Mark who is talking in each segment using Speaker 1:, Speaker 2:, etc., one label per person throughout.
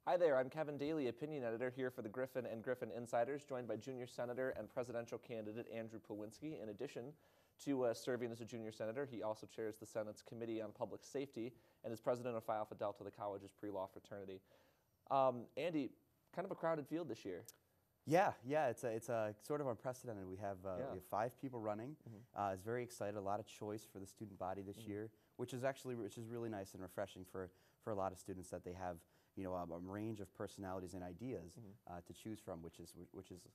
Speaker 1: Hi there, I'm Kevin Daly, opinion editor here for the Griffin and Griffin Insiders, joined by junior senator and presidential candidate Andrew Pewlinski. In addition to serving as a junior senator, he also chairs the Senate's Committee on Public Safety and is president of Phi Alpha Delta, the college's pre-law fraternity. Andy, kind of a crowded field this year.
Speaker 2: Yeah, it's a sort of unprecedented. We have 5 people running. It's very excited. A lot of choice for the student body this year, which is really nice and refreshing for a lot of students that they have a range of personalities and ideas to choose from, which is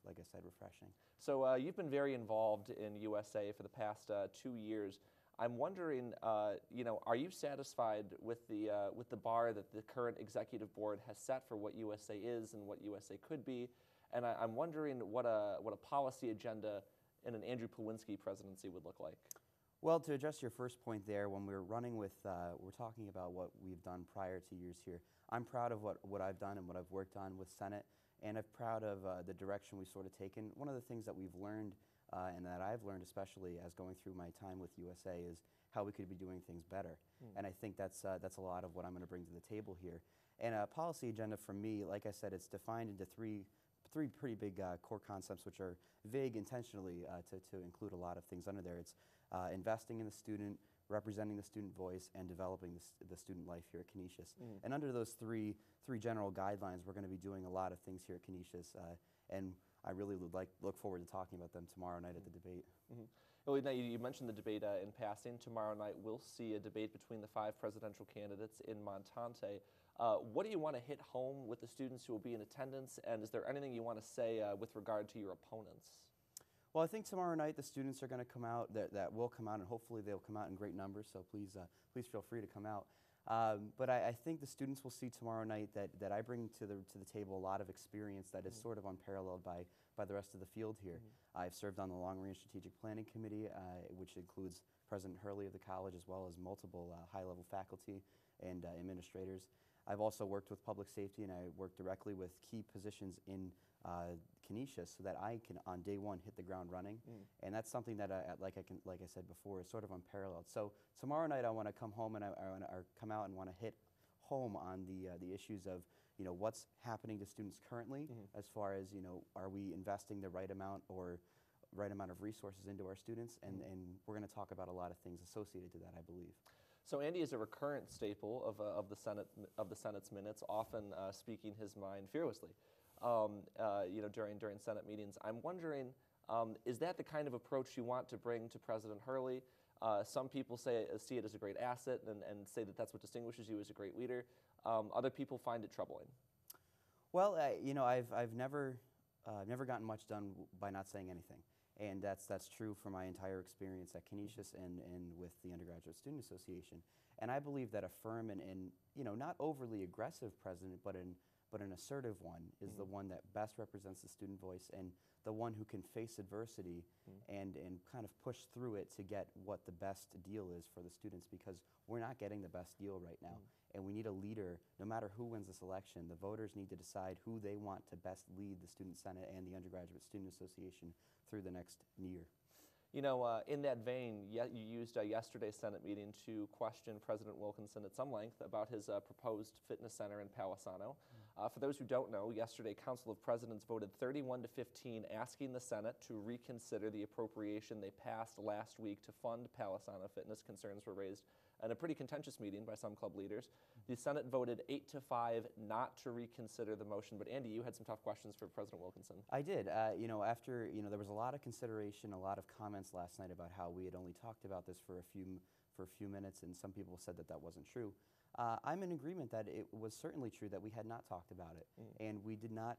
Speaker 2: like I said, refreshing.
Speaker 1: So you've been very involved in USA for the past 2 years. I'm wondering, are you satisfied with the bar that the current executive board has set for what USA is and what USA could be? And I'm wondering what a policy agenda in an Andrew Pewlinski presidency would look like.
Speaker 2: Well, to address your first point there, when we're running with, we're talking about what we've done prior to years here. I'm proud of what I've done and what I've worked on with Senate, and I'm proud of the direction we've sort of taken. One of the things that we've learned, and that I've learned especially as going through my time with USA, is how we could be doing things better. And I think that's a lot of what I'm going to bring to the table here. And a policy agenda for me, like I said, it's defined into three pretty big core concepts, which are vague intentionally to include a lot of things under there. It's investing in the student, representing the student voice, and developing the student life here at Canisius. And under those three general guidelines, we're going to be doing a lot of things here at Canisius, and I really would look forward to talking about them tomorrow night at the debate.
Speaker 1: Well, now you mentioned the debate in passing. Tomorrow night we'll see a debate between the 5 presidential candidates in Montante. What do you want to hit home with the students who will be in attendance, and is there anything you want to say with regard to your opponents?
Speaker 2: Well, I think tomorrow night the students are going to come out, that will come out, and hopefully they'll come out in great numbers, so please feel free to come out. But I think the students will see tomorrow night that I bring to the table a lot of experience that is sort of unparalleled by the rest of the field here. I've served on the Long Range Strategic Planning Committee, which includes President Hurley of the college, as well as multiple high-level faculty and administrators. I've also worked with public safety, and I work directly with key positions in Canisius, so that I can, on day one, hit the ground running. And that's something that, like I said before, is sort of unparalleled. So tomorrow night, I want to come home and I come out and want to hit home on the issues of what's happening to students currently, as far as are we investing the right amount of resources into our students, and we're going to talk about a lot of things associated to that, I believe.
Speaker 1: So Andy is a recurrent staple of the Senate's minutes, often speaking his mind fearlessly. During Senate meetings. I'm wondering, is that the kind of approach you want to bring to President Hurley? Some people see it as a great asset and say that that's what distinguishes you as a great leader. Other people find it troubling.
Speaker 2: Well, I've never gotten much done by not saying anything. And that's true for my entire experience at Canisius and with the Undergraduate Student Association. And I believe that a firm and not overly aggressive president, but an assertive one is the one that best represents the student voice, and the one who can face adversity and kind of push through it to get what the best deal is for the students, because we're not getting the best deal right now. And we need a leader. No matter who wins this election, the voters need to decide who they want to best lead the Student Senate and the Undergraduate Student Association through the next year.
Speaker 1: In that vein, you used yesterday's Senate meeting to question President Wilkinson at some length about his proposed fitness center in Palisano. For those who don't know, yesterday Council of Presidents voted 31-15, asking the Senate to reconsider the appropriation they passed last week to fund Palisano Fitness. Concerns were raised in a pretty contentious meeting by some club leaders. The Senate voted 8-5 not to reconsider the motion. But Andy, you had some tough questions for President Wilkinson.
Speaker 2: I did. After there was a lot of consideration, a lot of comments last night about how we had only talked about this for a few minutes, and some people said that wasn't true. I'm in agreement that it was certainly true that we had not talked about it, and we did not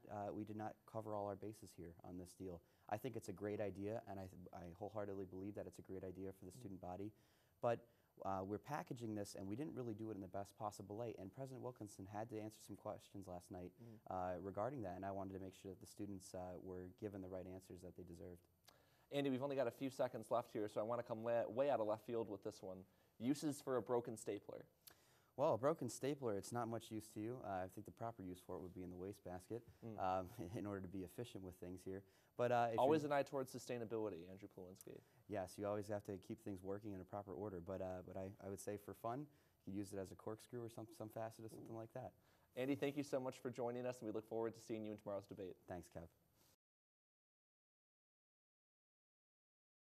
Speaker 2: cover all our bases here on this deal. I think it's a great idea, and I wholeheartedly believe that it's a great idea for the student body, but we're packaging this, and we didn't really do it in the best possible way. And President Wilkinson had to answer some questions last night regarding that, and I wanted to make sure that the students were given the right answers that they deserved.
Speaker 1: Andy, we've only got a few seconds left here, so I want to come way out of left field with this one. Uses for a broken stapler.
Speaker 2: Well, a broken stapler, it's not much use to you. I think the proper use for it would be in the wastebasket in order to be efficient with things here. But
Speaker 1: always an eye towards sustainability, Andrew Pewlinski.
Speaker 2: Yes, you always have to keep things working in a proper order. But I would say for fun, you could use it as a corkscrew or some facet or something like that.
Speaker 1: Andy, thank you so much for joining us, and we look forward to seeing you in tomorrow's debate.
Speaker 2: Thanks, Kev.